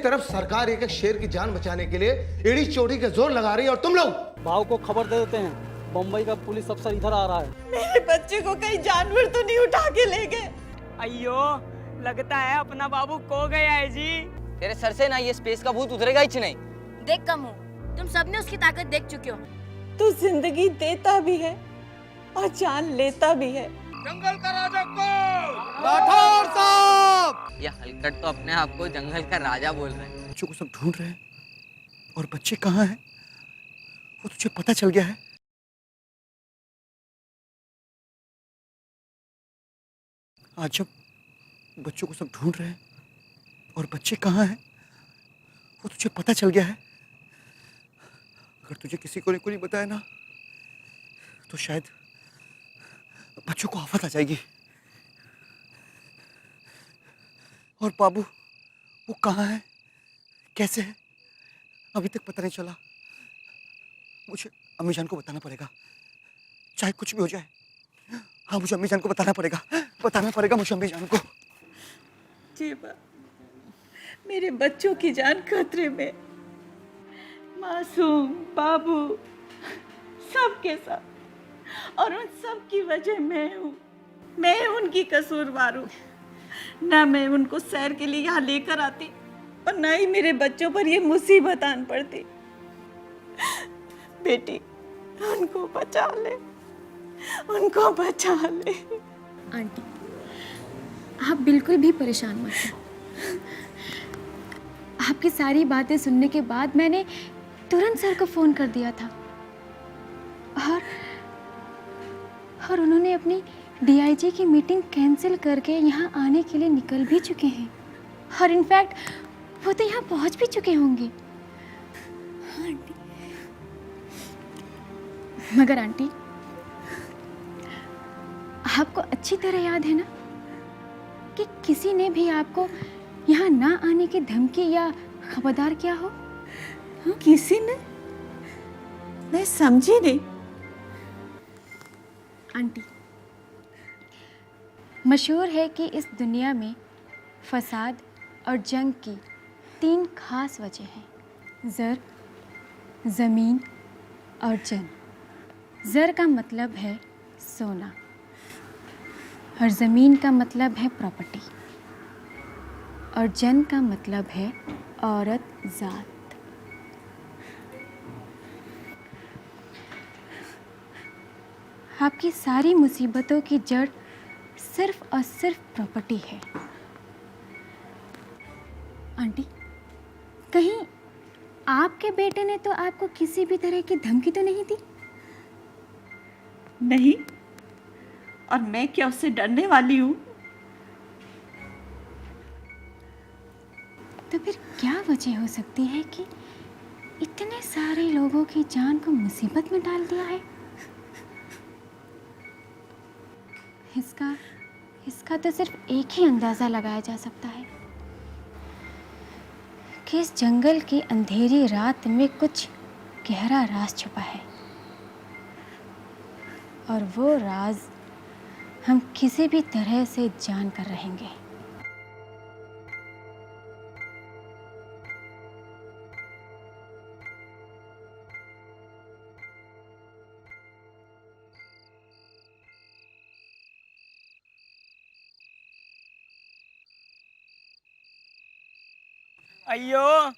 तरफ सरकार एक एक शेर की जान बचाने के लिए एड़ी चोटी का जोर लगा रही है और तुम लोग भाव को खबर दे देते हैं, बम्बई का पुलिस अफसर इधर आ रहा है। मेरे बच्चे को कहीं जानवर तो नहीं उठा के ले गए? अयो, लगता है अपना बाबू खो गया है जी। तेरे सर से ना ये स्पेस का भूत उतरेगा ही नहीं। देख कमू, तुम सबने उसकी ताकत देख चुके हो। तू जिंदगी देता भी है और जान लेता भी है। जंगल का राजा कौन? राठौर साहब। ये हलकट तो अपने आप को जंगल का राजा बोल रहे हैं। बच्चों को सब ढूंढ रहे हैं और बच्चे कहाँ हैं वो तुझे पता चल गया है। आज जब बच्चों को सब ढूंढ रहे हैं और बच्चे कहाँ हैं वो तुझे पता चल गया है। अगर तुझे किसी को नहीं बताया ना तो शायद बच्चों को आफत आ जाएगी। और बाबू वो कहाँ है, कैसे है, अभी तक पता नहीं चला। मुझे अम्मी जान को बताना पड़ेगा, चाहे कुछ भी हो जाए। हाँ, मुझे अम्मी जान को बताना पड़ेगा मुझे अम्मी जान को। जीवा, मेरे बच्चों की जान खतरे में। मासूम बाबू सबके साथ, और उन सब की वजह मैं हूँ। मैं उनकी कसूरवार हूँ। ना मैं उनको सैर के लिए यहाँ लेकर आती और ना ही मेरे बच्चों पर ये मुसीबत आन पड़ती। बेटी, उनको बचा ले, उनको बचा ले। आंटी, आप बिल्कुल भी परेशान मत हो। आपकी सारी बातें सुनने के बाद मैंने तुरंत सर को फोन कर दिया था और उन्होंने अपनी डीआईजी की मीटिंग कैंसिल करके यहाँ आने के लिए निकल भी चुके हैं। और इनफैक्ट वो तो यहाँ पहुँच भी चुके होंगे। हाँ आंटी। मगर आंटी, आपको अच्छी तरह याद है ना कि किसी ने भी आपको यहाँ ना आने की धमकी या खबरदार किया हो? हाँ? किसी ने? मैं समझी नहीं। आंटी, मशहूर है कि इस दुनिया में फसाद और जंग की 3 खास वजह हैं: ज़र, ज़मीन और जन। ज़र का मतलब है सोना और ज़मीन का मतलब है प्रॉपर्टी और जन का मतलब है औरत ज़ात। आपकी सारी मुसीबतों की जड़ सिर्फ और सिर्फ प्रॉपर्टी है। आंटी, कहीं आपके बेटे ने तो आपको किसी भी तरह की धमकी तो नहीं दी? नहीं, और मैं क्या उससे डरने वाली हूँ? तो फिर क्या वजह हो सकती है कि इतने सारे लोगों की जान को मुसीबत में डाल दिया है? इसका तो सिर्फ एक ही अंदाज़ा लगाया जा सकता है कि इस जंगल की अंधेरी रात में कुछ गहरा राज छुपा है और वो राज हम किसी भी तरह से जान कर रहेंगे। अयो,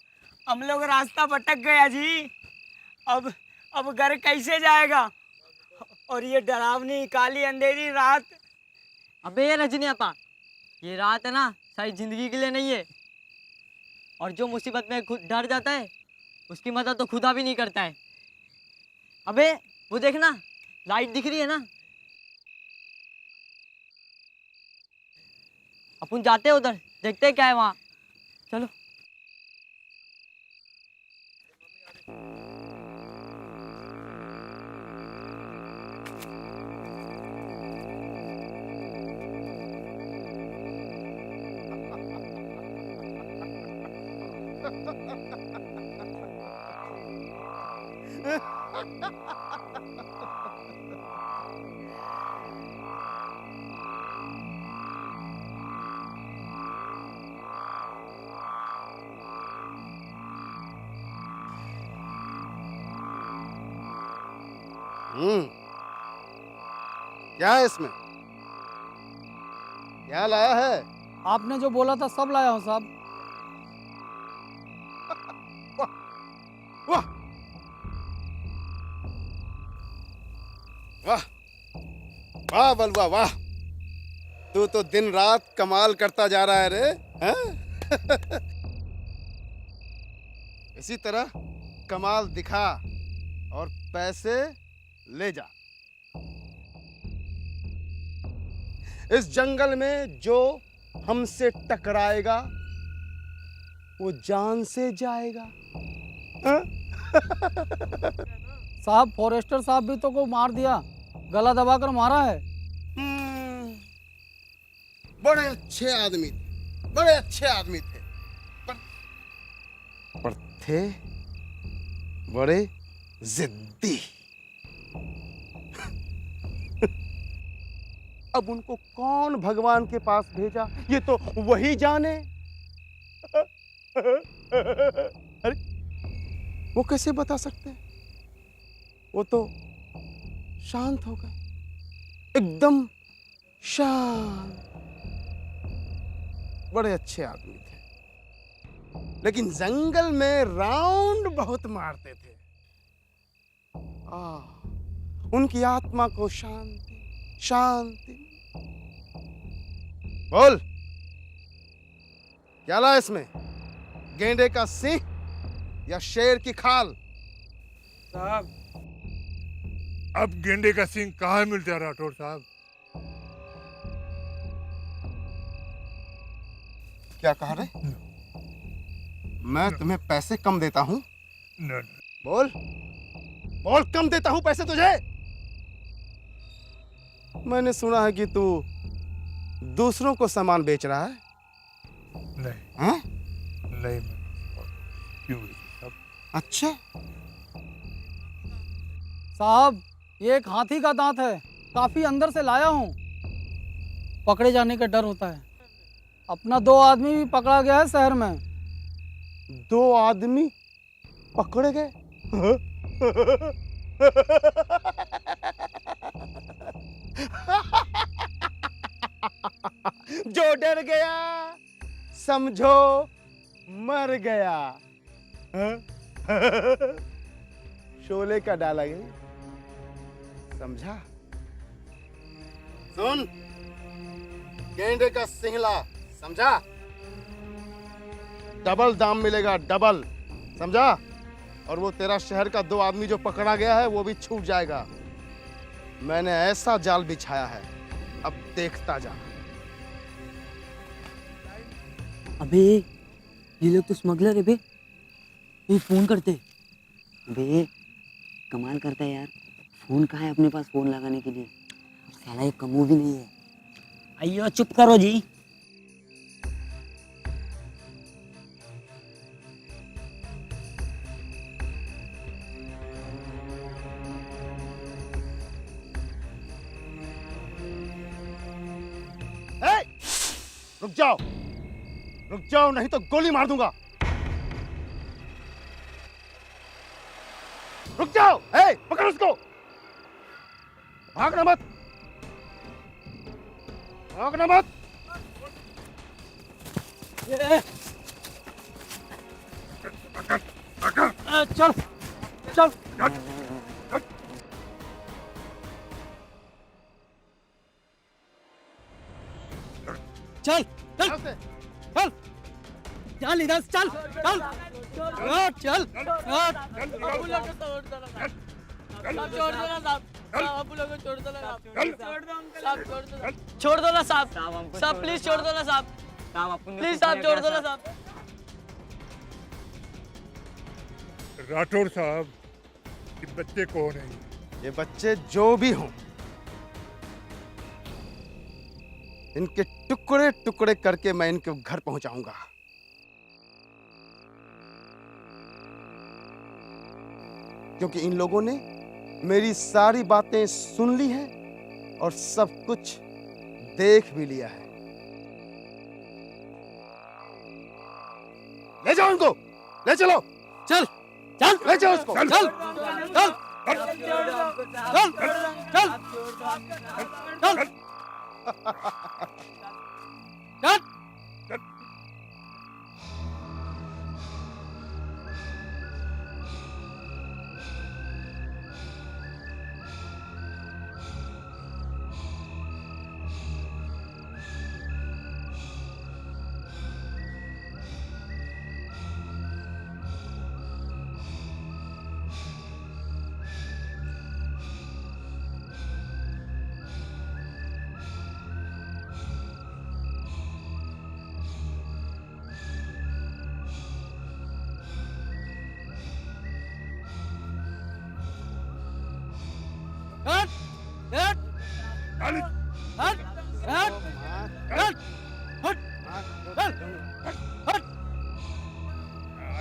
हम लोग रास्ता भटक गया जी। अब घर कैसे जाएगा? और ये डरावनी काली अंधेरी रात। अबे ये रजनी अपा, ये रात है ना सारी जिंदगी के लिए नहीं है। और जो मुसीबत में खुद डर जाता है उसकी मदद तो खुदा भी नहीं करता है। अबे वो देखना, लाइट दिख रही है ना। अपन जाते हैं उधर, देखते हैं क्या है वहाँ। चलो। क्या है इसमें? क्या लाया है? आपने जो बोला था सब लाया हूँ साहब। वाह वाह वाह बलुआ वाह, तू तो दिन रात कमाल करता जा रहा है रे, हैं? इसी तरह कमाल दिखा और पैसे ले जा। इस जंगल में जो हमसे टकराएगा वो जान से जाएगा। साहब फॉरेस्टर साहब भी तो को मार दिया, गला दबाकर मारा है। बड़े अच्छे आदमी थे, बड़े अच्छे आदमी थे, पर थे बड़े जिद्दी। अब उनको कौन भगवान के पास भेजा ये तो वही जाने। अरे वो कैसे बता सकते हैं? वो तो शांत हो गए, एकदम शांत। बड़े अच्छे आदमी थे, लेकिन जंगल में राउंड बहुत मारते थे। उनकी आत्मा को शांति शांति। बोल क्या ला इसमें? गेंडे का सिंह या शेर की खाल? साहब अब गेंडे का सिंह कहाँ मिलता है राठौर साहब? क्या कहा रे? मैं तुम्हें पैसे कम देता हूं? न, बोल बोल, कम देता हूं पैसे तुझे? मैंने सुना है कि तू दूसरों को सामान बेच रहा है। नहीं हाँ? नहीं क्यों साहब? अच्छा, साहब ये एक हाथी का दांत है, काफी अंदर से लाया हूँ। पकड़े जाने का डर होता है। अपना 2 आदमी भी पकड़ा गया है शहर में। 2 आदमी पकड़े गए? जो डर गया समझो मर गया। शोले का डाला गया, समझा? सुन, गेंडे का सिंहला, समझा? डबल दाम मिलेगा, डबल, समझा? और वो तेरा शहर का 2 आदमी जो पकड़ा गया है वो भी छूट जाएगा। मैंने ऐसा जाल बिछाया है, अब देखता जा। अबे ये लोग तो स्मगलर है बे, ये फोन करते। बे कमाल करता है यार, फोन कहाँ है अपने पास फोन लगाने के लिए? साला ये कमू भी नहीं है। अयो चुप करो जी। रुक जाओ नहीं तो गोली मार दूंगा। रुक जाओ, पकड़ उसको, भागना मत, भागना मत। चल चल चल चल चल चल इधर से चल चल चल छोड़ दो ना साहब, साहब प्लीज छोड़ दो ना साहब, प्लीज साहब छोड़ दो ना साहब। राठौर साहब ये बच्चे कौन है? ये बच्चे जो भी हों, इनके टुकड़े टुकड़े करके मैं इनके घर पहुंचाऊंगा। क्योंकि इन लोगों ने मेरी सारी बातें सुन ली हैं और सब कुछ देख भी लिया है। ले जाओ इनको, ले चलो, चल चल ले जाओ उसको, चल चल क्या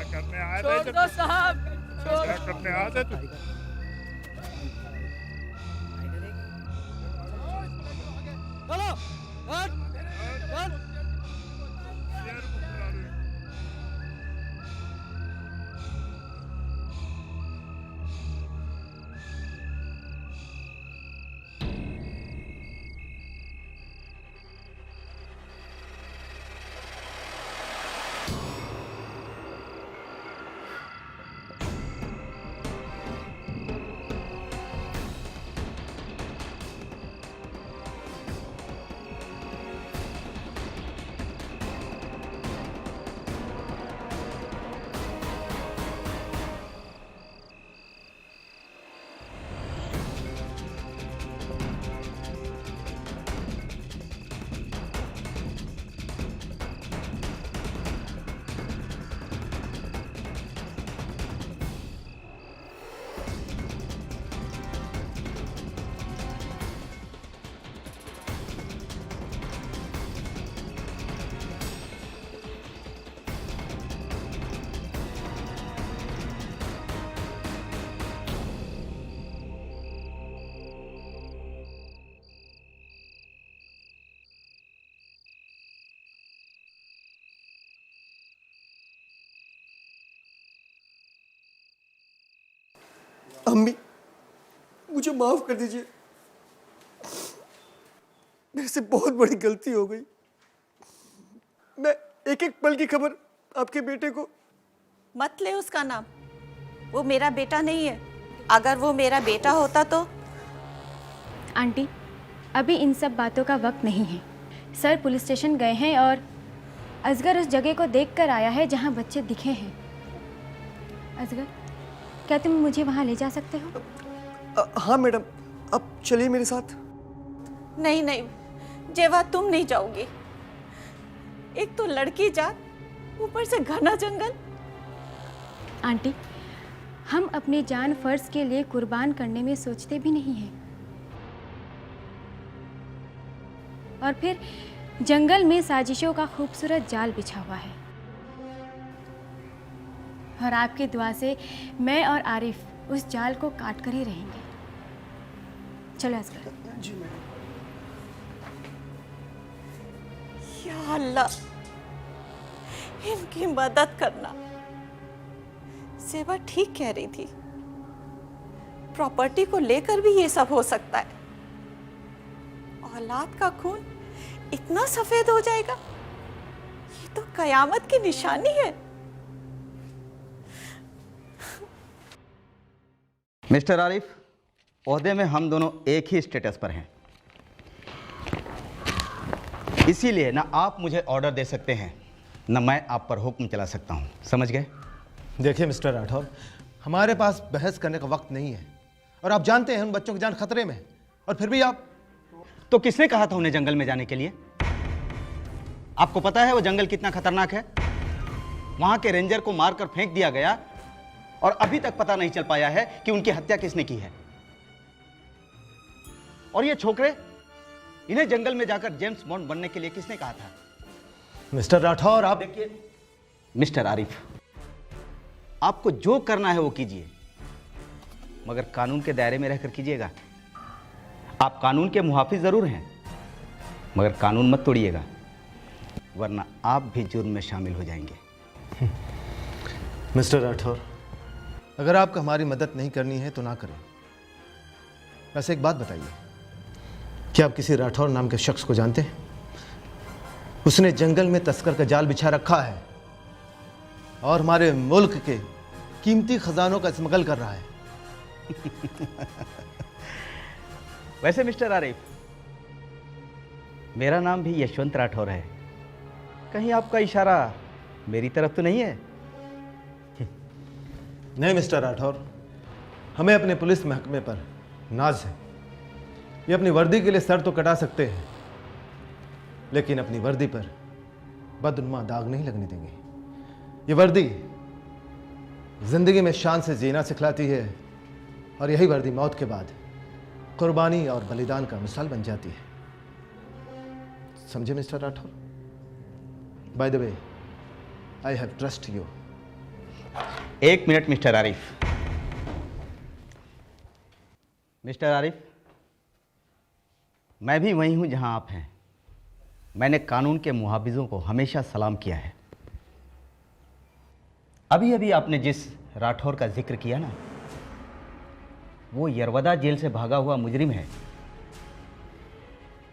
करने आया था? छोड़ दो साहब, क्या करने आया था तू? चलो अम्मी, मुझे माफ कर दीजिए, मेरे से बहुत बड़ी गलती हो गई। मैं एक एक पल की खबर आपके बेटे को। मत ले उसका नाम, वो मेरा बेटा नहीं है। अगर वो मेरा बेटा होता तो। आंटी, अभी इन सब बातों का वक्त नहीं है। सर पुलिस स्टेशन गए हैं और असगर उस जगह को देखकर आया है जहां बच्चे दिखे हैं। असगर, क्या तुम मुझे वहां ले जा सकते हो? हाँ मैडम, अब चलिए मेरे साथ। नहीं नहीं जेवा, तुम नहीं जाओगी। एक तो लड़की जात, ऊपर से घना जंगल। आंटी, हम अपनी जान फर्ज के लिए कुर्बान करने में सोचते भी नहीं हैं। और फिर जंगल में साजिशों का खूबसूरत जाल बिछा हुआ है। और आपकी दुआ से मैं और आरिफ उस जाल को काट कर ही रहेंगे। चलो असगर। जी मैडम। या अल्लाह, इनकी मदद करना। सेवा ठीक कह रही थी, प्रॉपर्टी को लेकर भी ये सब हो सकता है। औलाद का खून इतना सफेद हो जाएगा, ये तो कयामत की निशानी है। मिस्टर आरिफ, ओहदे में हम दोनों एक ही स्टेटस पर हैं, इसीलिए ना आप मुझे ऑर्डर दे सकते हैं, न मैं आप पर हुक्म चला सकता हूं। समझ गए? देखिए मिस्टर राठौर, हमारे पास बहस करने का वक्त नहीं है, और आप जानते हैं उन बच्चों की जान खतरे में है, और फिर भी आप। तो किसने कहा था उन्हें जंगल में जाने के लिए? आपको पता है वो जंगल कितना खतरनाक है? वहां के रेंजर को मारकर फेंक दिया गया और अभी तक पता नहीं चल पाया है कि उनकी हत्या किसने की है। और ये छोकरे, इन्हें जंगल में जाकर जेम्स बॉन्ड बनने के लिए किसने कहा था? मिस्टर राठौर, आप देखिए मिस्टर आरिफ, आपको जो करना है वो कीजिए, मगर कानून के दायरे में रहकर कीजिएगा। आप कानून के मुहाफिज जरूर हैं, मगर कानून मत तोड़िएगा, वरना आप भी जुर्म में शामिल हो जाएंगे। मिस्टर राठौर, अगर आपको हमारी मदद नहीं करनी है तो ना करें, वैसे एक बात बताइए, क्या आप किसी राठौर नाम के शख्स को जानते हैं? उसने जंगल में तस्कर का जाल बिछा रखा है और हमारे मुल्क के कीमती खजानों का स्मगल कर रहा है। वैसे मिस्टर आरिफ, मेरा नाम भी यशवंत राठौर है। कहीं आपका इशारा मेरी तरफ तो नहीं है? नहीं मिस्टर राठौर, हमें अपने पुलिस महकमे पर नाज है। ये अपनी वर्दी के लिए सर तो कटा सकते हैं, लेकिन अपनी वर्दी पर बदनुमा दाग नहीं लगने देंगे। ये वर्दी जिंदगी में शान से जीना सिखलाती है और यही वर्दी मौत के बाद कुर्बानी और बलिदान का मिसाल बन जाती है। समझे mister Rathore? By the way, I have trust you. एक minute mister Arif. Mister Arif, मैं भी वही हूं जहां आप हैं। मैंने कानून के मुहाफिजों को हमेशा सलाम किया है। अभी अभी आपने जिस राठौर का जिक्र किया ना, वो यरवदा जेल से भागा हुआ मुजरिम है।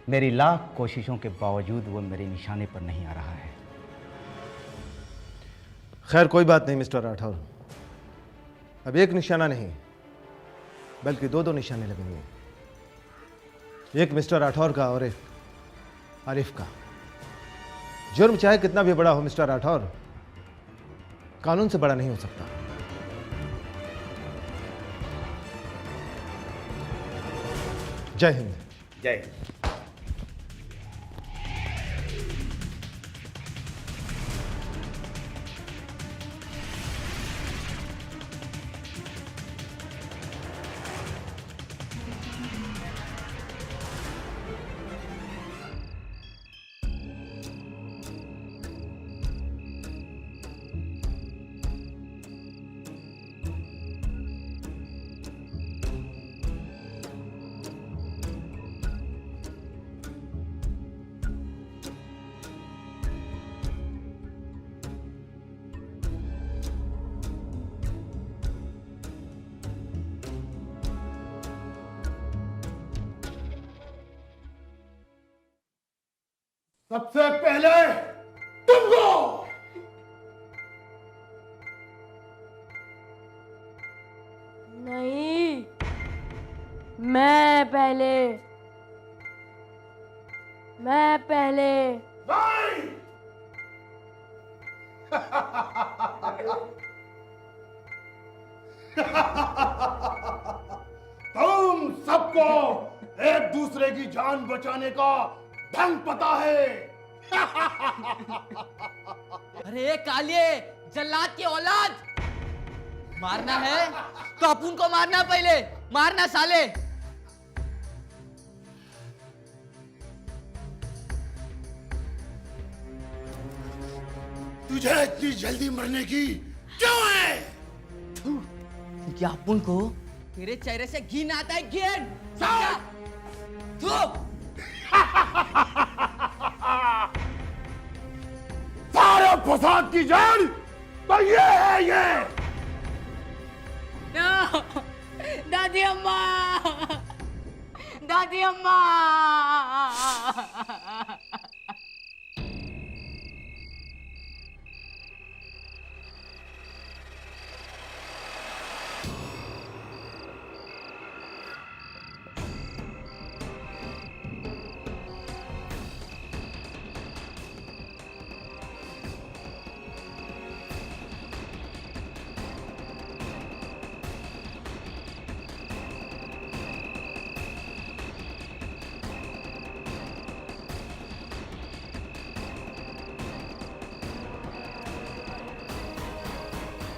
मेरी लाख कोशिशों के बावजूद वो मेरे निशाने पर नहीं आ रहा है। खैर कोई बात नहीं मिस्टर राठौर, अब एक निशाना नहीं बल्कि दो निशाने लगेंगे, एक मिस्टर राठौर का और एक आरिफ का। जुर्म चाहे कितना भी बड़ा हो मिस्टर राठौर, कानून से बड़ा नहीं हो सकता। जय हिंद। जय हिंद। सबसे पहले तुमको। नहीं, मैं पहले। नहीं। तुम सबको एक दूसरे की जान बचाने का ढंग पता है। अरे कालिए, जल्लाद की औलाद, मारना है तो अपन को मारना, पहले मारना साले। तुझे इतनी जल्दी मरने की क्यों है? क्या अपन को तेरे चेहरे से घिन आता है, घिन। सारे फसाद की जड़ तो ये है, ये। दादी अम्मा, दादी अम्मा।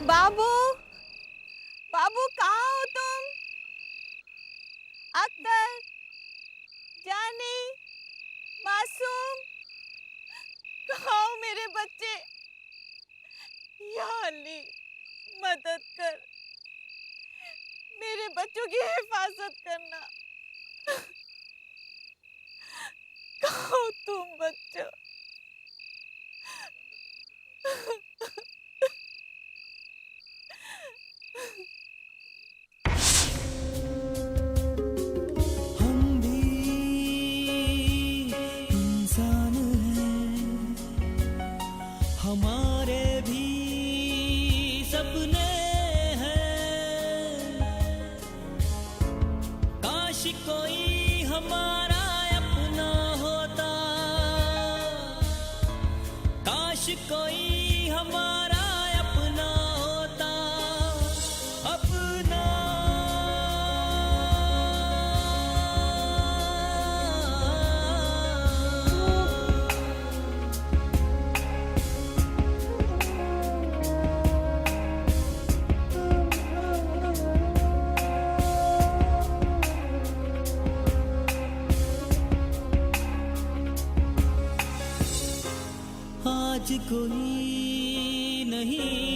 बाबू, बाबू कहाँ हो तुम? अख्तर, जानी, मासूम, कहाँ हो मेरे बच्चे? या अली, मदद कर, मेरे बच्चों की हिफाजत करना। कहाँ हो तुम बच्चों? कोई हमारा अपना होता, काश कोई हमारा अपना होता, अपना। आज कोई नहीं